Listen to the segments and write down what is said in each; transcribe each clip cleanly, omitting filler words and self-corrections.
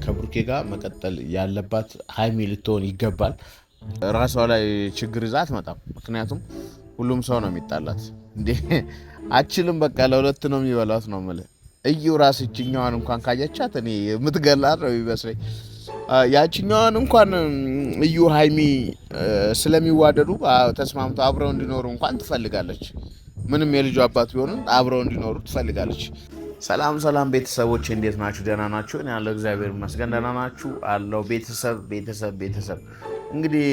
ከብሩኬ ጋር መቀጠል ያለባት ሀይሚ ልትሆን ይገባል። ራሷ ላይ ችግር ይዛ አትመጣም። ምክንያቱም ሁሉም ሰው ነው የሚጣላት እንዴ አችልም በቃ ለሁለት ነው የሚበላት ነው የምልህ። እዩ ራስ እችኛዋን እንኳን ካየቻት እኔ የምትገላት ነው የሚመስለኝ። ያችኛዋን እንኳን እዩ ሀይሚ ስለሚዋደዱ ተስማምተው አብረው እንዲኖሩ እንኳን ትፈልጋለች። ምንም የልጁ አባት ቢሆንም አብረው እንዲኖሩ ትፈልጋለች። ሰላም ሰላም ቤተሰቦች እንዴት ናችሁ? ደህና ናችሁ? እኔ ያለው እግዚአብሔር ይመስገን ደህና ናችሁ አለው። ቤተሰብ እንግዲህ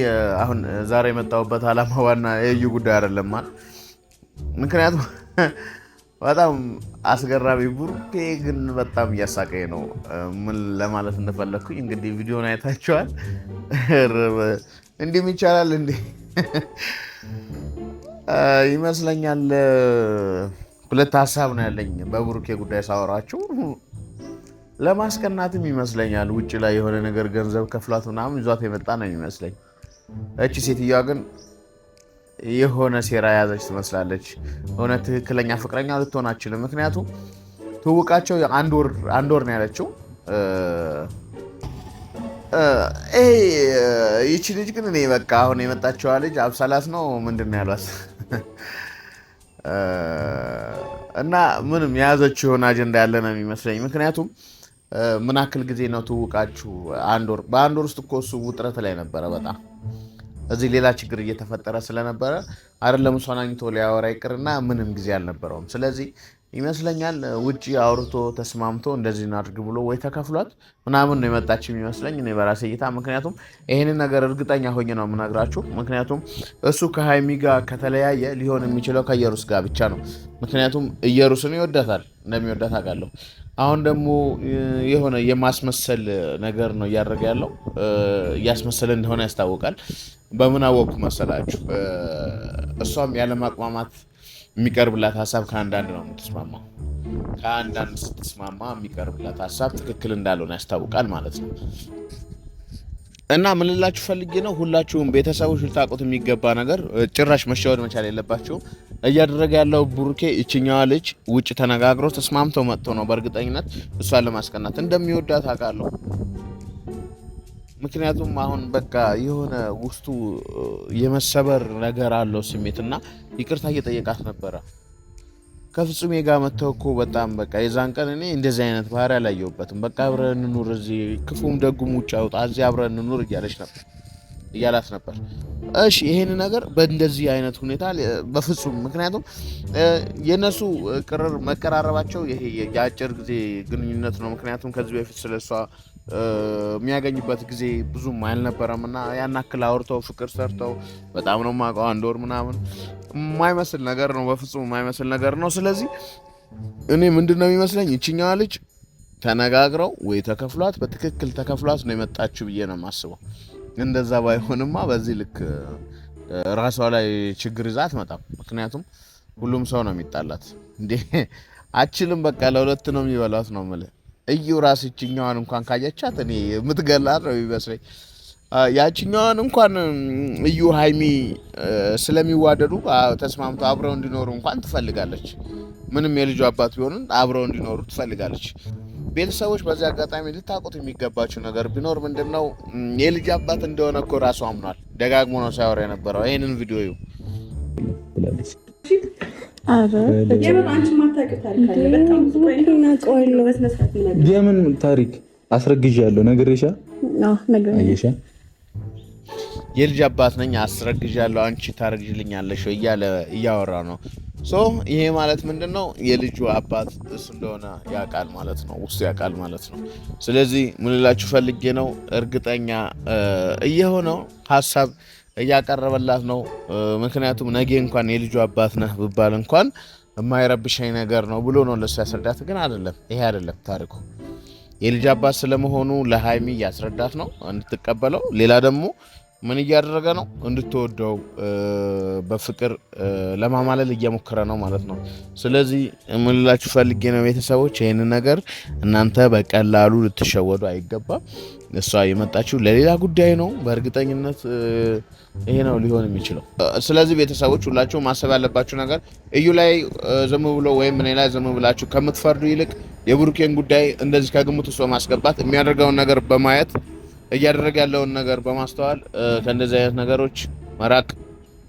አሁን ዛሬ የመጣሁበት ዓላማ ዋና የእዩ ጉዳይ አይደለም። ምክንያቱም በጣም አስገራሚ ቡርኬ ግን በጣም እያሳቀኝ ነው። ምን ለማለት እንደፈለግኩኝ እንግዲህ ቪዲዮን አይታችኋል። እንዲህም ይቻላል እንዴ ይመስለኛል። ሁለት ሀሳብ ነው ያለኝ በቡርኬ ጉዳይ ሳወራችሁ። ለማስቀናትም ይመስለኛል ውጭ ላይ የሆነ ነገር ገንዘብ ከፍሏት ምናምን ይዟት የመጣ ነው የሚመስለኝ። እቺ ሴትዮዋ ግን የሆነ ሴራ የያዘች ትመስላለች። ሆነ ትክክለኛ ፍቅረኛ ልትሆን አትችልም። ምክንያቱም ትውቃቸው አንድ ወር ነው ያለችው። ይቺ ልጅ ግን እኔ በቃ አሁን የመጣችዋ ልጅ አብሳላት ነው ምንድን ነው ያሏት እና ምንም የያዘችው የሆነ አጀንዳ ያለ ነው የሚመስለኝ። ምክንያቱም ምን ያክል ጊዜ ነው ትውቃችሁ? አንድ ወር። በአንድ ወር ውስጥ እኮ እሱ ውጥረት ላይ ነበረ በጣም እዚህ ሌላ ችግር እየተፈጠረ ስለነበረ አይደለም እሷን አግኝቶ ሊያወራ ይቅርና ምንም ጊዜ አልነበረውም። ስለዚህ ይመስለኛል ውጪ አውርቶ ተስማምቶ እንደዚህ እናድርግ ብሎ ወይ ተከፍሏት ምናምን ነው የመጣችው የሚመስለኝ እኔ በራሴ እይታ። ምክንያቱም ይሄንን ነገር እርግጠኛ ሆኜ ነው የምነግራችሁ። ምክንያቱም እሱ ከሀይሚ ጋር ከተለያየ ሊሆን የሚችለው ከኢየሩስ ጋር ብቻ ነው። ምክንያቱም ኢየሩስን ይወዳታል፣ እንደሚወዳት አውቃለሁ። አሁን ደግሞ የሆነ የማስመሰል ነገር ነው እያደረገ ያለው። እያስመሰለ እንደሆነ ያስታውቃል። በምን አወቅኩ መሰላችሁ? እሷም ያለማቅማማት የሚቀርብላት ሀሳብ ከአንዳንድ ነው የምትስማማው። ከአንዳንድ ስትስማማ የሚቀርብላት ሀሳብ ትክክል እንዳልሆነ ያስታውቃል ማለት ነው። እና ምን ልላችሁ ፈልጌ ነው፣ ሁላችሁም ቤተሰቦች ልታውቁት የሚገባ ነገር፣ ጭራሽ መሸወድ መቻል የለባችሁም። እያደረገ ያለው ቡርኬ እችኛዋ ልጅ ውጭ ተነጋግረው ተስማምተው መጥቶ ነው በእርግጠኝነት እሷን ለማስቀናት። እንደሚወዳት አውቃለሁ። ምክንያቱም አሁን በቃ የሆነ ውስጡ የመሰበር ነገር አለው ስሜት እና ይቅርታ እየጠየቃት ነበረ። ከፍጹሜ ጋር መተው እኮ በጣም በቃ የዛን ቀን እኔ እንደዚህ አይነት ባህሪ አላየሁበትም። በቃ አብረን እንኑር፣ እዚህ ክፉም ደጉም ውጭ አውጣ፣ እዚህ አብረን እንኑር እያላት ነበር። እሺ ይሄን ነገር በእንደዚህ አይነት ሁኔታ በፍጹም ምክንያቱም የነሱ መቀራረባቸው ይሄ የአጭር ጊዜ ግንኙነት ነው። ምክንያቱም ከዚህ በፊት ስለሷ የሚያገኝበት ጊዜ ብዙም አልነበረም እና ያን ያክል አውርተው ፍቅር ሰርተው በጣም ነው የማውቀው አንድ ወር ምናምን የማይመስል ነገር ነው፣ በፍጹም የማይመስል ነገር ነው። ስለዚህ እኔ ምንድን ነው የሚመስለኝ ይችኛዋ ልጅ ተነጋግረው ወይ ተከፍሏት በትክክል ተከፍሏት ነው የመጣችው ብዬ ነው የማስበው። እንደዛ ባይሆንማ በዚህ ልክ ራሷ ላይ ችግር ይዛ አትመጣም። ምክንያቱም ሁሉም ሰው ነው የሚጣላት እንዴ አችልም በቃ ለሁለት ነው የሚበላት ነው የምልህ። እዩ ራስ እችኛዋን እንኳን ካየቻት እኔ የምትገላት ነው የሚመስለኝ። ያችኛዋን እንኳን እዩ ሀይሚ ስለሚዋደዱ ተስማምተው አብረው እንዲኖሩ እንኳን ትፈልጋለች። ምንም የልጁ አባት ቢሆንም አብረው እንዲኖሩ ትፈልጋለች። ቤተሰቦች በዚህ አጋጣሚ ልታውቁት የሚገባቸው ነገር ቢኖር ምንድነው የልጅ አባት እንደሆነ እኮ ራሱ አምኗል። ደጋግሞ ነው ሳይወራ የነበረው። ይህንን ቪዲዮ እዩ። የምን ታሪክ አስረግዣለሁ? ነግሬሻ የልጅ አባት ነኝ አስረግዣለሁ፣ አንቺ ታረግዥልኛለሽ እያለ እያወራ ነው። ይሄ ማለት ምንድነው የልጁ አባት እሱ እንደሆነ ያውቃል ማለት ነው፣ ውስጡ ያውቃል ማለት ነው። ስለዚህ ምን ልላችሁ ፈልጌ ነው፣ እርግጠኛ እየሆነው ሀሳብ እያቀረበላት ነው። ምክንያቱም ነገ እንኳን የልጁ አባት ነህ ብባል እንኳን የማይረብሸኝ ነገር ነው ብሎ ነው ለሱ ያስረዳት። ግን አይደለም፣ ይሄ አይደለም ታሪኩ። የልጅ አባት ስለመሆኑ ለሀይሚ ያስረዳት ነው እንድትቀበለው። ሌላ ደግሞ ምን እያደረገ ነው? እንድትወደው በፍቅር ለማማለል እየሞከረ ነው ማለት ነው። ስለዚህ ምን ልላችሁ ፈልጌ ነው ቤተሰቦች፣ ይህንን ነገር እናንተ በቀላሉ ልትሸወዱ አይገባም። እሷ የመጣችው ለሌላ ጉዳይ ነው። በእርግጠኝነት ይሄ ነው ሊሆን የሚችለው። ስለዚህ ቤተሰቦች ሁላችሁ ማሰብ ያለባችሁ ነገር እዩ ላይ ዝም ብሎ ወይም እኔ ላይ ዝም ብላችሁ ከምትፈርዱ ይልቅ የብሩኬን ጉዳይ እንደዚህ ከግምት ውስጥ በማስገባት የሚያደርገውን ነገር በማየት እያደረገ ያለውን ነገር በማስተዋል ከእንደዚህ አይነት ነገሮች መራቅ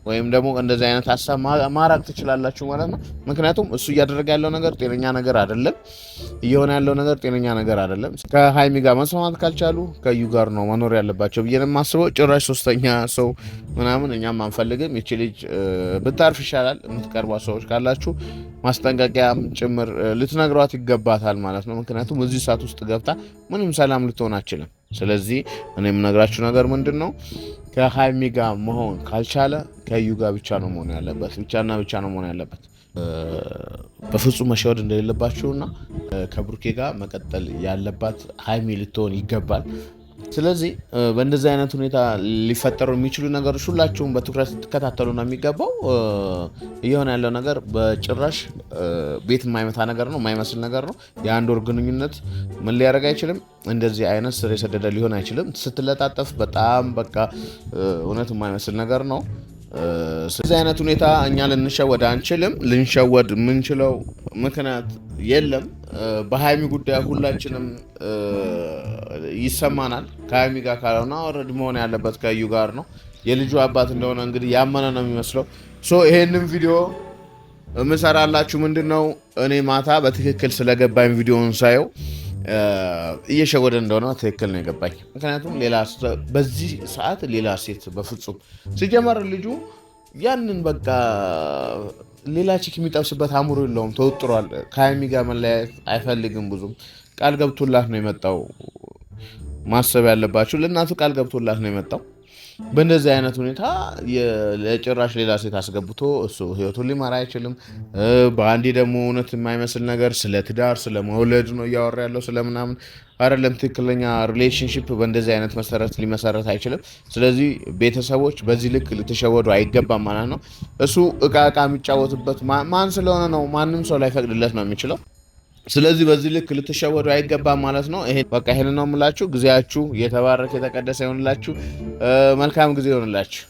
ወይም ደግሞ እንደዚህ አይነት ሀሳብ ማራቅ ትችላላችሁ ማለት ነው። ምክንያቱም እሱ እያደረገ ያለው ነገር ጤነኛ ነገር አይደለም፣ እየሆነ ያለው ነገር ጤነኛ ነገር አይደለም። ከሀይሚ ጋር መስማማት ካልቻሉ ከዩ ጋር ነው መኖር ያለባቸው ብዬ ነው የማስበው። ጭራሽ ሶስተኛ ሰው ምናምን እኛም አንፈልግም። ይቺ ልጅ ብታርፍ ይሻላል። የምትቀርቧ ሰዎች ካላችሁ ማስጠንቀቂያም ጭምር ልትነግሯት ይገባታል ማለት ነው። ምክንያቱም እዚህ ሰዓት ውስጥ ገብታ ምንም ሰላም ልትሆን አችልም። ስለዚህ እኔ የምነግራችሁ ነገር ምንድን ነው፣ ከሀይሚ ጋር መሆን ካልቻለ ከዩ ጋር ብቻ ነው መሆን ያለበት፣ ብቻና ብቻ ነው መሆን ያለበት። በፍጹም መሸወድ እንደሌለባችሁና ከብሩኬ ጋር መቀጠል ያለባት ሀይሚ ልትሆን ይገባል። ስለዚህ በእንደዚህ አይነት ሁኔታ ሊፈጠሩ የሚችሉ ነገሮች ሁላችሁም በትኩረት ትከታተሉ ነው የሚገባው። እየሆነ ያለው ነገር በጭራሽ ቤት የማይመታ ነገር ነው፣ የማይመስል ነገር ነው። የአንድ ወር ግንኙነት ምን ሊያደርግ አይችልም፣ እንደዚህ አይነት ስር የሰደደ ሊሆን አይችልም። ስትለጣጠፍ በጣም በቃ እውነት የማይመስል ነገር ነው። ስለዚህ አይነት ሁኔታ እኛ ልንሸወድ አንችልም። ልንሸወድ የምንችለው ምክንያት የለም። በሀይሚ ጉዳይ ሁላችንም ይሰማናል። ከሀይሚ ጋር ካልሆነ ኦልሬዲ መሆን ያለበት ከዩ ጋር ነው። የልጁ አባት እንደሆነ እንግዲህ ያመነ ነው የሚመስለው። ይሄንን ቪዲዮ የምሰራላችሁ ምንድን ነው፣ እኔ ማታ በትክክል ስለገባኝ ቪዲዮውን ሳየው እየሸወደ እንደሆነ ትክክል ነው የገባኝ። ምክንያቱም በዚህ ሰዓት ሌላ ሴት በፍጹም ሲጀመር ልጁ ያንን በቃ ሌላ ቺክ የሚጠብስበት አእምሮ የለውም፣ ተወጥሯል። ከሀይሚ ጋር መለያየት አይፈልግም። ብዙም ቃል ገብቶላት ነው የመጣው። ማሰብ ያለባችሁ ለእናቱ ቃል ገብቶላት ነው የመጣው። በእንደዚህ አይነት ሁኔታ ለጭራሽ ሌላ ሴት አስገብቶ እሱ ህይወቱን ሊመራ አይችልም። በአንዴ ደግሞ እውነት የማይመስል ነገር ስለ ትዳር ስለ መውለድ ነው እያወራ ያለው፣ ስለምናምን አይደለም። ትክክለኛ ሪሌሽንሽፕ በእንደዚህ አይነት መሰረት ሊመሰረት አይችልም። ስለዚህ ቤተሰቦች በዚህ ልክ ልትሸወዱ አይገባም ማለት ነው። እሱ እቃ የሚጫወትበት ማን ስለሆነ ነው፣ ማንም ሰው ላይፈቅድለት ነው የሚችለው። ስለዚህ በዚህ ልክ ልትሸወዱ አይገባም ማለት ነው። ይሄን ነው የምላችሁ። ጊዜያችሁ የተባረከ የተቀደሰ ይሆንላችሁ። መልካም ጊዜ ይሆንላችሁ።